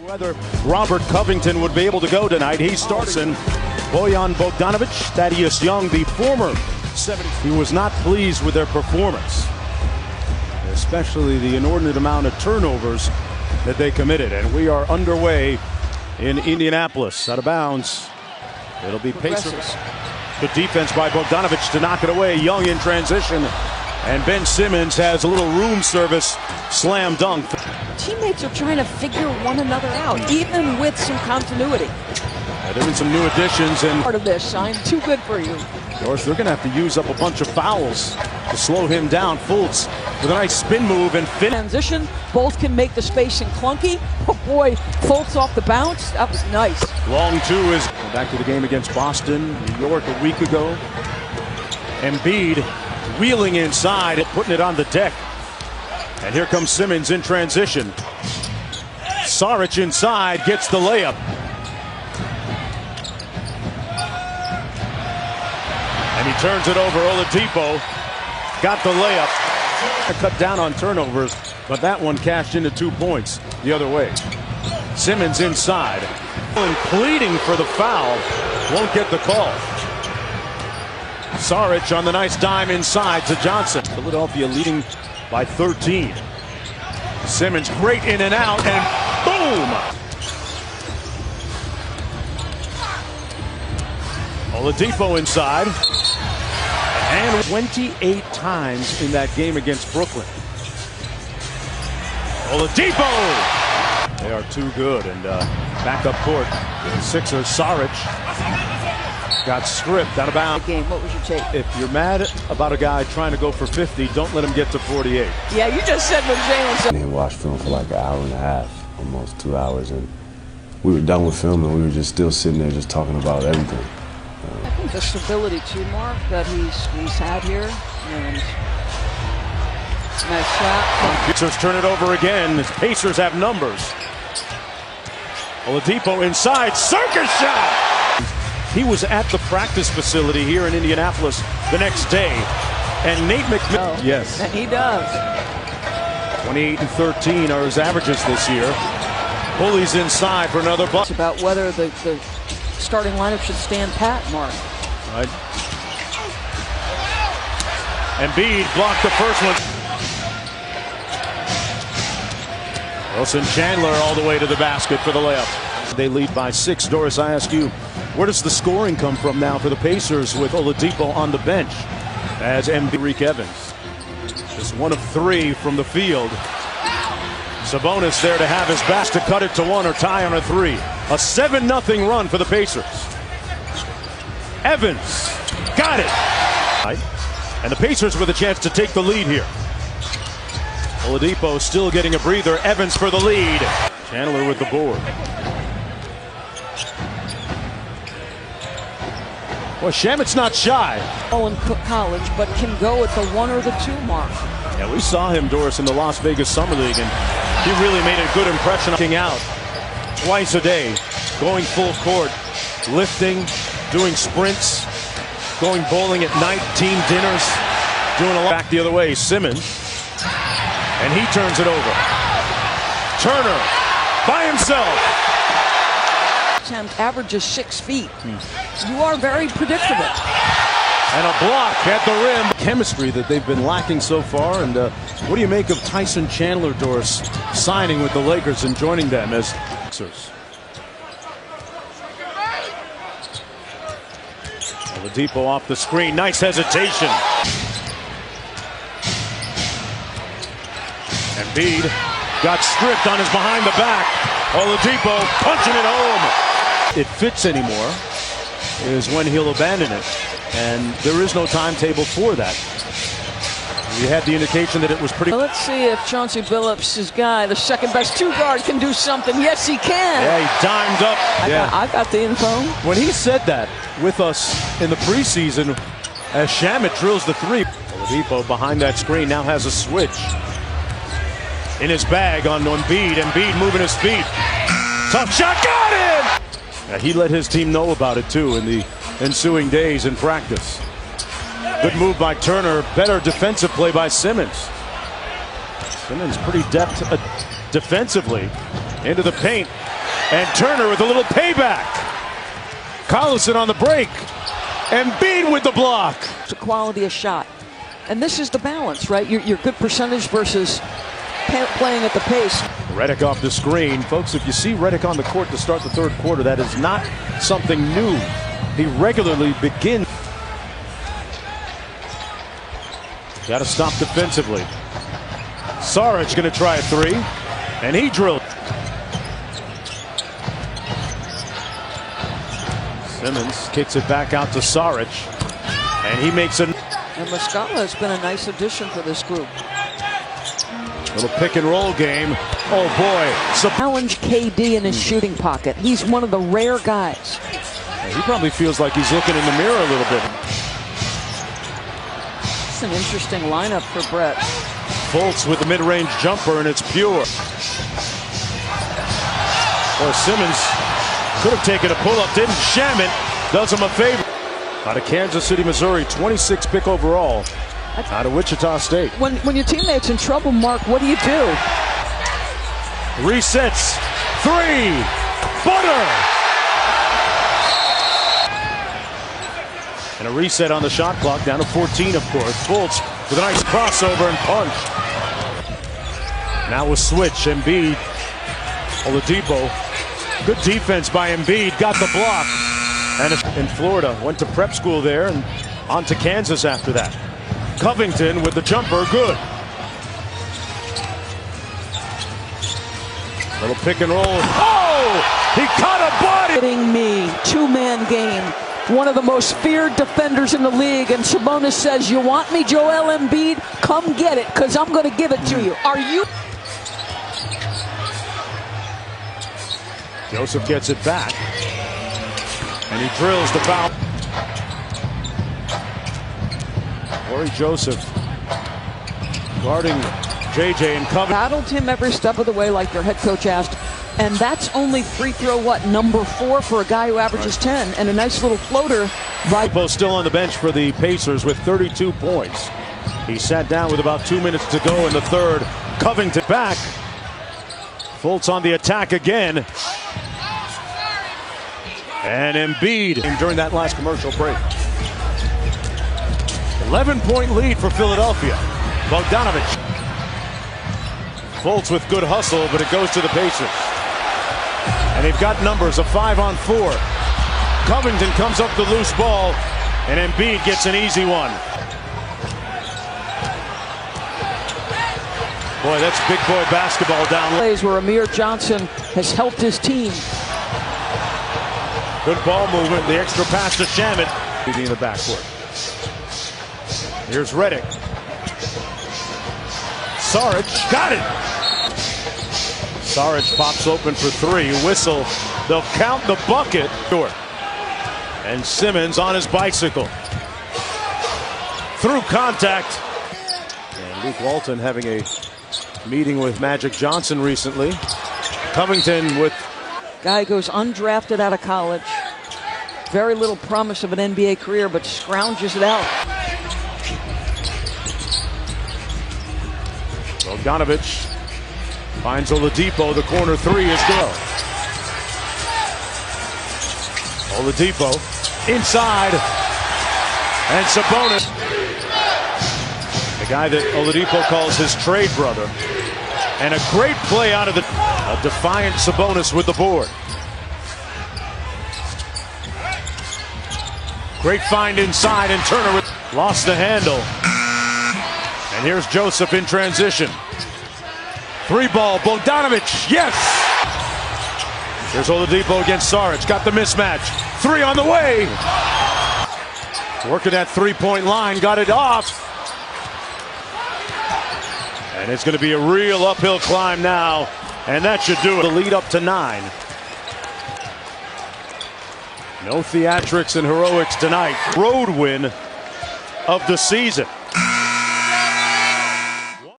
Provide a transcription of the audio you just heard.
Whether Robert Covington would be able to go tonight. He starts in Bojan Bogdanovic, Thaddeus Young, the former 70. He was not pleased with their performance, especially the inordinate amount of turnovers that they committed. And we are underway in Indianapolis. Out of bounds. It'll be Pacers. Good defense by Bogdanovic to knock it away. Young in transition. And Ben Simmons has a little room service slam dunk. Teammates are trying to figure one another out, even with some continuity. There have been some new additions. And part of this, Shine, too good for you. Of course, they're going to have to use up a bunch of fouls to slow him down. Fultz with a nice spin move and transition. Both can make the spacing clunky. Oh boy, Fultz off the bounce. That was nice. Long two is back to the game against Boston, New York a week ago. Embiid wheeling inside, putting it on the deck. And here comes Simmons in transition. Saric inside, gets the layup. And he turns it over. Oladipo got the layup. Cut down on turnovers, but that one cashed into 2 points the other way. Simmons inside. And pleading for the foul. Won't get the call. Saric on the nice dime inside to Johnson. Philadelphia leading by 13. Simmons great in and out, and boom! Oladipo inside. And 28 times in that game against Brooklyn. Oladipo! They are too good, and back up court. The Sixers, Saric got stripped out of bounds. Game, what was your take? If you're mad about a guy trying to go for 50, don't let him get to 48. Yeah, you just said what Jalen said. And watched film for like an hour and a half, almost 2 hours, and we were done with film, and we were just still sitting there just talking about everything. I think the stability too, Mark, that he's had here, and nice shot. Pacers turn it over again. The Pacers have numbers. Oladipo inside, circus shot! He was at the practice facility here in Indianapolis the next day, and Nate McMillan. Yes. And he does. 28 and 13 are his averages this year. Bullies inside for another buck. It's about whether the starting lineup should stand pat, Mark. Right. Embiid blocked the first one. Wilson Chandler all the way to the basket for the layup. They lead by 6. Doris, I ask you, where does the scoring come from now for the Pacers with Oladipo on the bench as Embiid Evans? Just 1 of 3 from the field. Sabonis there to have his best to cut it to 1 or tie on a 3. A 7-0 run for the Pacers. Evans got it. And the Pacers with a chance to take the lead here. Oladipo still getting a breather. Evans for the lead. Chandler with the board. Well, Shamit's not shy. All in college, but can go at the 1 or the 2 mark. Yeah, we saw him, Doris, in the Las Vegas Summer League, and he really made a good impression. Looking out twice a day, going full court, lifting, doing sprints, going bowling at night, team dinners, doing a lot. Back the other way, Simmons, and he turns it over. Turner by himself. Averages 6 feet. You are very predictable. And a block at the rim. Chemistry that they've been lacking so far. And what do you make of Tyson Chandler, Doris, signing with the Lakers and joining them as Sixers? Oladipo off the screen. Nice hesitation. Embiid got stripped on his behind the back. Oladipo punching it home. It fits anymore is when he'll abandon it, and there is no timetable for that. We had the indication that it was pretty. Well, let's see if Chauncey Billups' guy, the second best 2 guard, can do something. Yes, he can. Yeah, he dimed up. I got the info. When he said that with us in the preseason, as Shamet drills the 3. Oladipo behind that screen now has a switch in his bag on Embiid. Embiid moving his feet. Tough shot, got it! He let his team know about it too in the ensuing days in practice. Good move by Turner. Better defensive play by Simmons. Simmons pretty deft defensively. into the paint, and Turner with a little payback. Collison on the break. Embiid with the block. It's a quality of shot. And this is the balance, right? Your good percentage versus playing at the pace. Redick off the screen. Folks, if you see Redick on the court to start the third quarter, that is not something new. He regularly begins. Got to stop defensively. Saric going to try a three, and he drilled. Simmons kicks it back out to Saric, and he makes a... And Muscala has been a nice addition for this group. Little pick and roll game. Oh boy. Challenge KD in his shooting pocket. He's one of the rare guys. He probably feels like he's looking in the mirror a little bit. It's an interesting lineup for Brett. Fultz with the mid-range jumper, and it's pure. Or Simmons could have taken a pull-up, didn't. Shamet does him a favor. Out of Kansas City, Missouri, 26 pick overall. Out of Wichita State. When your teammate's in trouble, Mark, what do you do? Resets. Three. Butter. And a reset on the shot clock, down to 14, of course. Fultz with a nice crossover and punch. Now a switch. Embiid. Oladipo. Good defense by Embiid. Got the block. And in Florida, went to prep school there and on to Kansas after that. Covington with the jumper, good. Little pick and roll. Oh! He caught a body! Hitting me, two-man game. One of the most feared defenders in the league, and Sabonis says, you want me, Joel Embiid? Come get it, because I'm going to give it to you. Are you? Joseph gets it back. And he drills the foul. Corey Joseph guarding JJ and Covington. Battled him every step of the way like their head coach asked. And that's only free throw, number 4 for a guy who averages 10. And a nice little floater. Both still on the bench for the Pacers with 32 points. He sat down with about 2 minutes to go in the third. Covington back. Fultz on the attack again. And Embiid during that last commercial break. 11-point lead for Philadelphia. Bogdanovic. Fultz with good hustle, but it goes to the Pacers. And they've got numbers, a 5-on-4. Covington comes up the loose ball, and Embiid gets an easy one. Boy, that's big boy basketball down. Plays where Amir Johnson has helped his team. Good ball movement, the extra pass to Shamet. In the backcourt. Here's Redick. Saric got it. Saric pops open for 3. Whistle. They'll count the bucket. And Simmons on his bicycle. Through contact. And Luke Walton having a meeting with Magic Johnson recently. Covington with... Guy goes undrafted out of college. Very little promise of an NBA career, but scrounges it out. Bogdanovic finds Oladipo. The corner 3 is good. Oladipo inside. And Sabonis. The guy that Oladipo calls his trade brother. And a great play out of a defiant Sabonis with the board. Great find inside, and Turner lost the handle. And here's Joseph in transition. 3-ball, Bogdanovic, yes! Here's Oladipo against Saric, got the mismatch. 3 on the way! Working that 3-point line, got it off. And it's going to be a real uphill climb now, and that should do it. The lead up to 9. No theatrics and heroics tonight. Road win of the season.